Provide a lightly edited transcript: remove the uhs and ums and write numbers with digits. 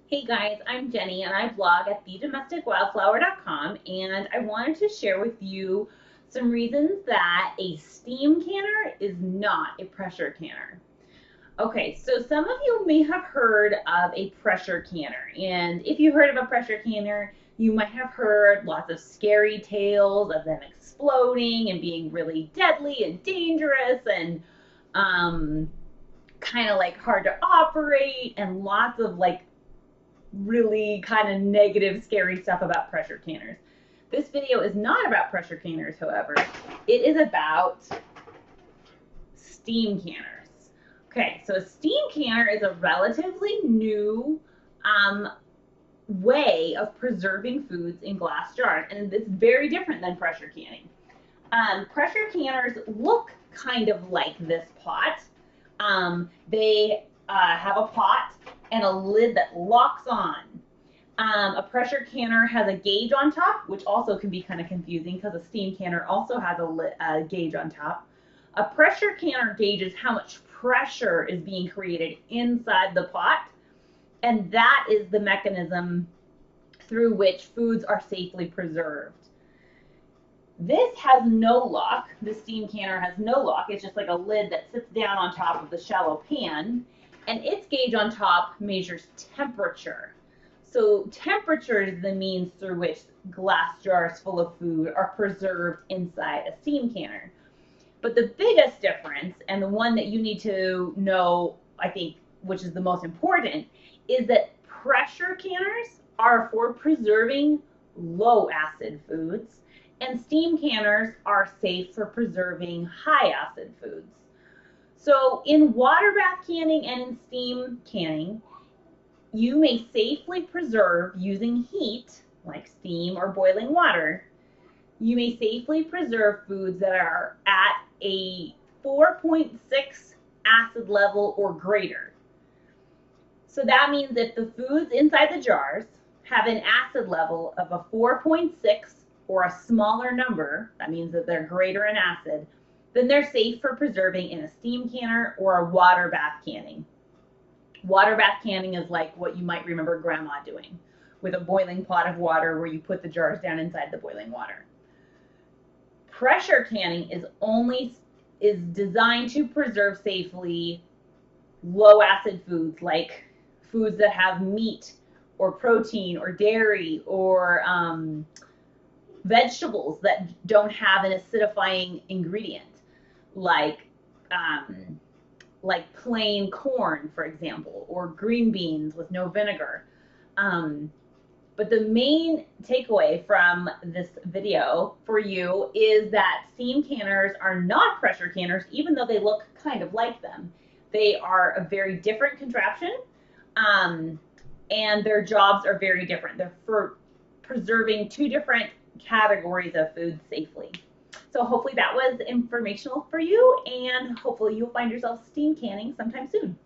Hey guys, I'm Jenny and I blog at thedomesticwildflower.com, and I wanted to share with you some reasons that a steam canner is not a pressure canner. Okay, so some of you may have heard of a pressure canner, and if you heard of a pressure canner, you might have heard lots of scary tales of them exploding and being really deadly and dangerous and kind of like hard to operate, and lots of like really kind of negative, scary stuff about pressure canners. This video is not about pressure canners, however. It is about steam canners. Okay, so a steam canner is a relatively new way of preserving foods in glass jars, and it's very different than pressure canning. Pressure canners look kind of like this pot. They have a pot and a lid that locks on. A pressure canner has a gauge on top, which also can be kind of confusing because a steam canner also has a gauge on top. A pressure canner gauges how much pressure is being created inside the pot, and that is the mechanism through which foods are safely preserved. This has no lock. The steam canner has no lock. It's just like a lid that sits down on top of the shallow pan, and its gauge on top measures temperature. So temperature is the means through which glass jars full of food are preserved inside a steam canner. But the biggest difference, and the one that you need to know, I think, which is the most important, is that pressure canners are for preserving low acid foods, and steam canners are safe for preserving high acid foods. So in water bath canning and in steam canning, you may safely preserve using heat, like steam or boiling water. You may safely preserve foods that are at a 4.6 acid level or greater. So that means if the foods inside the jars have an acid level of a 4.6 or a smaller number, that means that they're greater in acid, then they're safe for preserving in a steam canner or a water bath canning. Water bath canning is like what you might remember Grandma doing, with a boiling pot of water where you put the jars down inside the boiling water. Pressure canning is designed to preserve safely low acid foods, like foods that have meat or protein or dairy or vegetables that don't have an acidifying ingredient, like plain corn, for example, or green beans with no vinegar. But the main takeaway from this video for you is that steam canners are not pressure canners, even though they look kind of like them. They are a very different contraption, and their jobs are very different. They're for preserving two different categories of food safely. So hopefully that was informational for you, and hopefully you'll find yourself steam canning sometime soon.